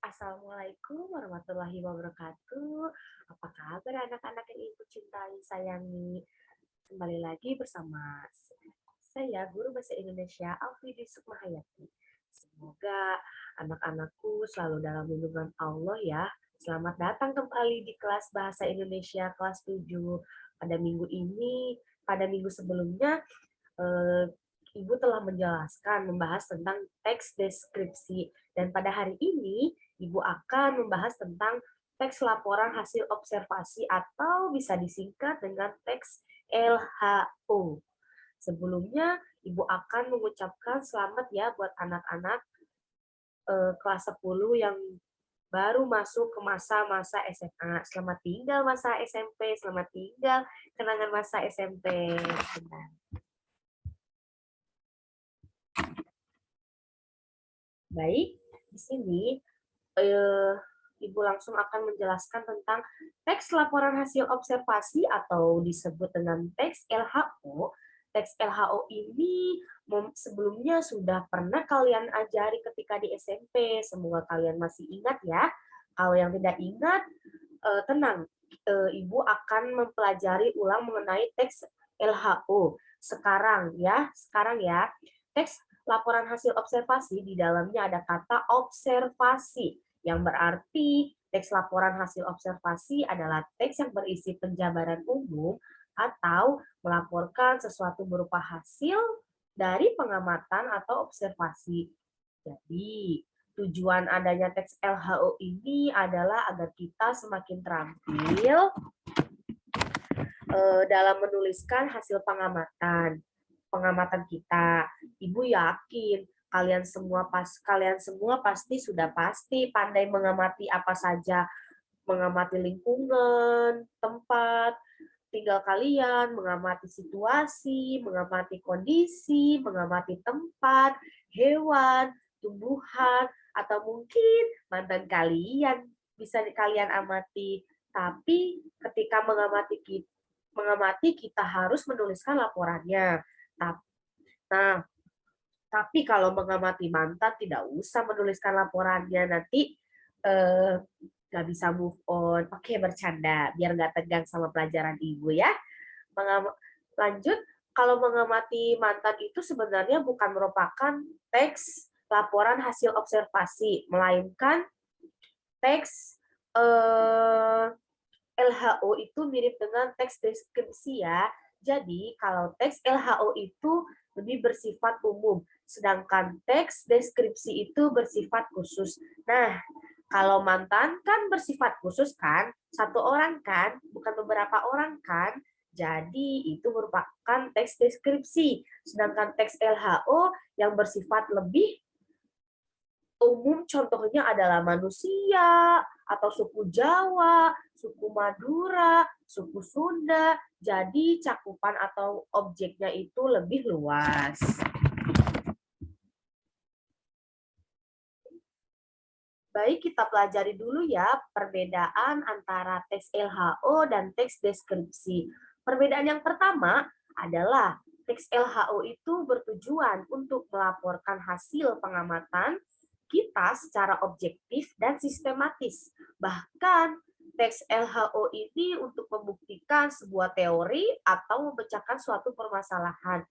Assalamualaikum warahmatullahi wabarakatuh. Apa kabar anak-anak yang ibu cintai, sayangi? Kembali lagi bersama saya, Guru Bahasa Indonesia Alfidi Sukmahayati. Semoga anak-anakku selalu dalam lindungan Allah ya. Selamat datang kembali di kelas Bahasa Indonesia kelas 7. Pada minggu ini, pada minggu sebelumnya, eh, Ibu telah menjelaskan, membahas tentang teks deskripsi. Dan pada hari ini, Ibu akan membahas tentang teks laporan hasil observasi atau bisa disingkat dengan teks LHO. Sebelumnya, Ibu akan mengucapkan selamat ya buat anak-anak kelas 10 yang baru masuk ke masa-masa SMA. Selamat tinggal masa SMP, selamat tinggal kenangan masa SMP. Sebentar. Baik, di sini Ibu langsung akan menjelaskan tentang teks laporan hasil observasi atau disebut dengan teks LHO. Teks LHO ini sebelumnya sudah pernah kalian ajari ketika di SMP. Semoga kalian masih ingat ya. Kalau yang tidak ingat, tenang. Ibu akan mempelajari ulang mengenai teks LHO. Sekarang ya. Teks laporan hasil observasi di dalamnya ada kata observasi, yang berarti teks laporan hasil observasi adalah teks yang berisi penjabaran umum atau melaporkan sesuatu berupa hasil dari pengamatan atau observasi. Jadi, tujuan adanya teks LHO ini adalah agar kita semakin terampil dalam menuliskan hasil pengamatan kita. Ibu yakin kalian semua pasti sudah pandai mengamati apa saja, mengamati lingkungan, tempat tinggal kalian, mengamati situasi, mengamati kondisi, mengamati tempat, hewan, tumbuhan, atau mungkin mantan kalian bisa kalian amati. Tapi ketika mengamati kita harus menuliskan laporannya. Nah, tapi kalau mengamati mantan tidak usah menuliskan laporannya, nanti nggak bisa move on. Oke, bercanda, biar nggak tegang sama pelajaran ibu ya. Lanjut, kalau mengamati mantan itu sebenarnya bukan merupakan teks laporan hasil observasi, melainkan teks LHO itu mirip dengan teks deskripsi ya. Jadi kalau teks LHO itu lebih bersifat umum, sedangkan teks deskripsi itu bersifat khusus. Nah, kalau mantan kan bersifat khusus kan, satu orang kan, bukan beberapa orang kan. Jadi itu merupakan teks deskripsi. Sedangkan teks LHO yang bersifat lebih umum contohnya adalah manusia, atau suku Jawa, suku Madura, suku Sunda. Jadi cakupan atau objeknya itu lebih luas. Baik, kita pelajari dulu ya perbedaan antara teks LHO dan teks deskripsi. Perbedaan yang pertama adalah teks LHO itu bertujuan untuk melaporkan hasil pengamatan kita secara objektif dan sistematis. Bahkan teks LHO ini untuk membuktikan sebuah teori atau memecahkan suatu permasalahan.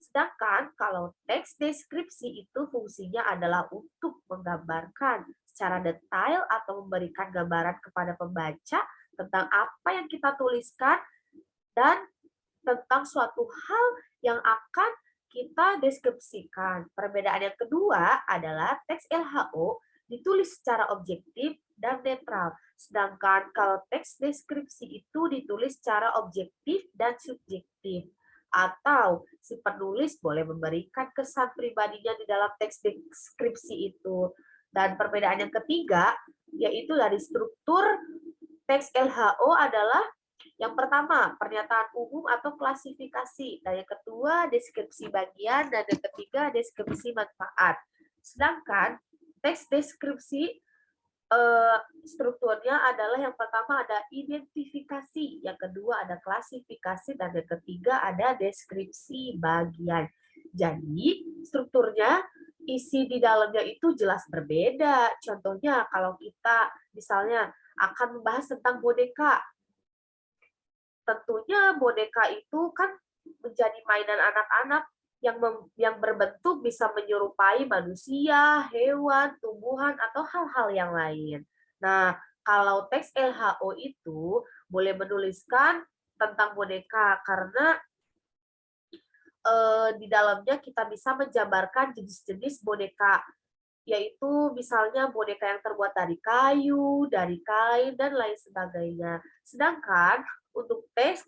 Sedangkan kalau teks deskripsi itu fungsinya adalah untuk menggambarkan secara detail atau memberikan gambaran kepada pembaca tentang apa yang kita tuliskan dan tentang suatu hal yang akan kita deskripsikan. Perbedaan yang kedua adalah teks LHO ditulis secara objektif dan netral. Sedangkan kalau teks deskripsi itu ditulis secara objektif dan subjektif. Atau si penulis boleh memberikan kesan pribadinya di dalam teks deskripsi itu. Dan perbedaan yang ketiga, yaitu dari struktur teks LHO adalah yang pertama, pernyataan umum atau klasifikasi. Dan yang kedua, deskripsi bagian. Dan yang ketiga, deskripsi manfaat. Sedangkan teks deskripsi strukturnya adalah yang pertama ada identifikasi, yang kedua ada klasifikasi, dan yang ketiga ada deskripsi bagian. Jadi strukturnya isi di dalamnya itu jelas berbeda. Contohnya kalau kita misalnya akan membahas tentang boneka, tentunya boneka itu kan menjadi mainan anak-anak yang berbentuk bisa menyerupai manusia, hewan, tumbuhan, atau hal-hal yang lain. Nah, kalau teks LHO itu boleh menuliskan tentang boneka karena di dalamnya kita bisa menjabarkan jenis-jenis boneka, yaitu misalnya boneka yang terbuat dari kayu, dari kain, dan lain sebagainya. Sedangkan untuk teks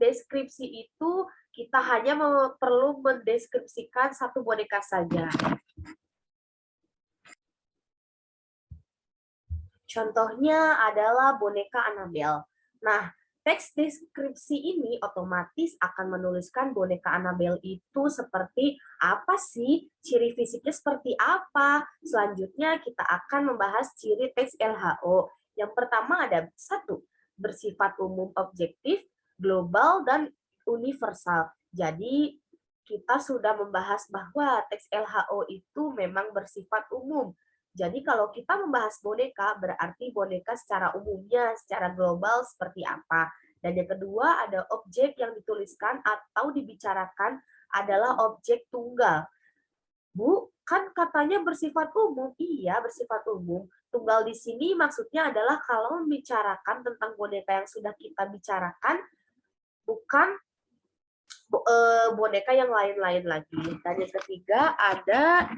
deskripsi itu kita hanya perlu mendeskripsikan satu boneka saja. Contohnya adalah boneka Annabelle. Nah, teks deskripsi ini otomatis akan menuliskan boneka Annabelle itu seperti apa sih, ciri fisiknya seperti apa. Selanjutnya kita akan membahas ciri teks LHO. Yang pertama ada satu, bersifat umum objektif, global, dan universal. Jadi kita sudah membahas bahwa teks LHO itu memang bersifat umum. Jadi kalau kita membahas boneka, berarti boneka secara umumnya, secara global seperti apa. Dan yang kedua, ada objek yang dituliskan atau dibicarakan adalah objek tunggal. Bu, kan katanya bersifat umum. Iya, bersifat umum. Tunggal di sini maksudnya adalah kalau membicarakan tentang boneka yang sudah kita bicarakan, bukan boneka yang lain-lain lagi. Dan yang ketiga, ada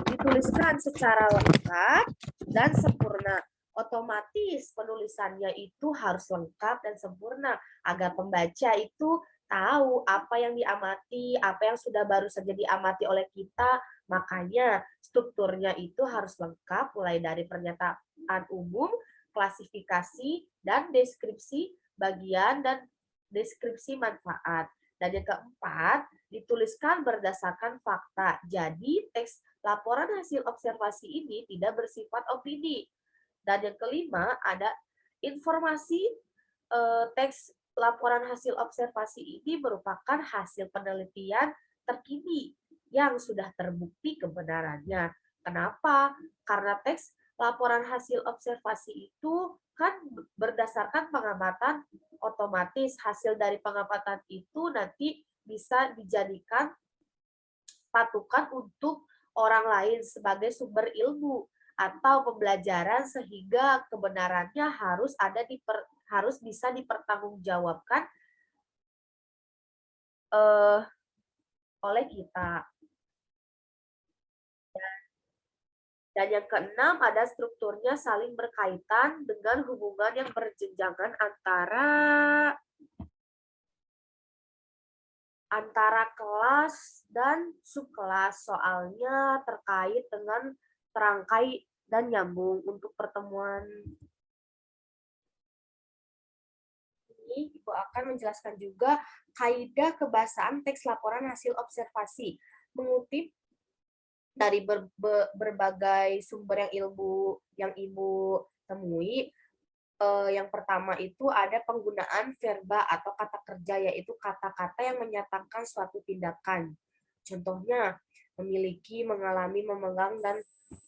dituliskan secara lengkap dan sempurna. Otomatis penulisannya itu harus lengkap dan sempurna agar pembaca itu tahu apa yang diamati, apa yang sudah baru saja diamati oleh kita. Makanya strukturnya itu harus lengkap mulai dari pernyataan umum, klasifikasi, dan deskripsi bagian dan deskripsi manfaat. Dan yang keempat, dituliskan berdasarkan fakta. Jadi teks laporan hasil observasi ini tidak bersifat opini. Dan yang kelima, ada informasi teks laporan hasil observasi ini merupakan hasil penelitian terkini yang sudah terbukti kebenarannya. Kenapa? Karena teks laporan hasil observasi itu kan berdasarkan pengamatan, otomatis hasil dari pengamatan itu nanti bisa dijadikan patukan untuk orang lain sebagai sumber ilmu atau pembelajaran sehingga kebenarannya harus bisa dipertanggungjawabkan oleh kita. Dan yang keenam ada strukturnya saling berkaitan dengan hubungan yang berjenjangan antara kelas dan subkelas, soalnya terkait dengan terangkai dan nyambung. Untuk pertemuan ini, Ibu akan menjelaskan juga kaidah kebahasaan teks laporan hasil observasi, mengutip dari berbagai sumber yang Ibu temui. Yang pertama itu ada penggunaan verba atau kata kerja, yaitu kata-kata yang menyatakan suatu tindakan. Contohnya, memiliki, mengalami, memegang, dan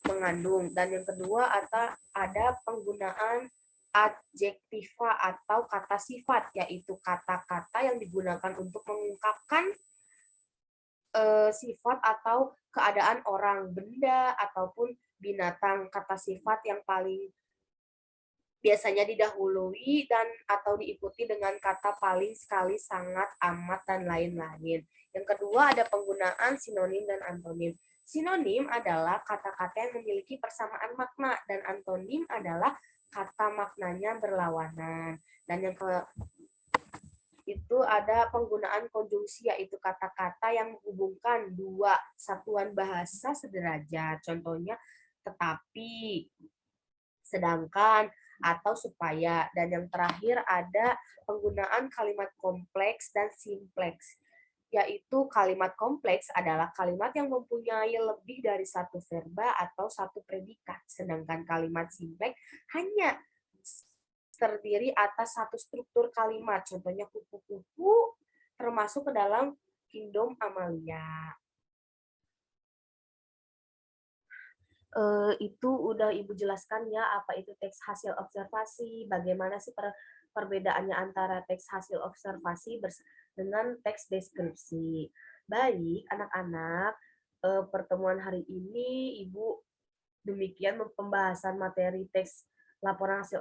mengandung. Dan yang kedua ada penggunaan adjektiva atau kata sifat, yaitu kata-kata yang digunakan untuk mengungkapkan sifat atau keadaan orang, benda, ataupun binatang. Kata sifat yang paling biasanya didahului dan atau diikuti dengan kata paling, sekali, sangat, amat, dan lain-lain. Yang kedua ada penggunaan sinonim dan antonim. Sinonim adalah kata-kata yang memiliki persamaan makna dan antonim adalah kata maknanya berlawanan. Dan yang itu ada penggunaan konjungsi, yaitu kata-kata yang menghubungkan dua satuan bahasa sederajat. Contohnya tetapi, sedangkan, atau supaya. Dan yang terakhir ada penggunaan kalimat kompleks dan simpleks, yaitu kalimat kompleks adalah kalimat yang mempunyai lebih dari satu verba atau satu predikat, sedangkan kalimat simpleks hanya terdiri atas satu struktur kalimat. Contohnya kupu-kupu termasuk ke dalam kingdom Amalia. Itu udah Ibu jelaskan ya, apa itu teks hasil observasi, bagaimana sih perbedaannya antara teks hasil observasi dengan teks deskripsi. Baik, anak-anak, pertemuan hari ini Ibu demikian pembahasan materi teks laporan hasil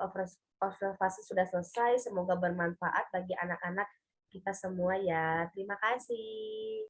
observasi sudah selesai. Semoga bermanfaat bagi anak-anak kita semua ya. Terima kasih.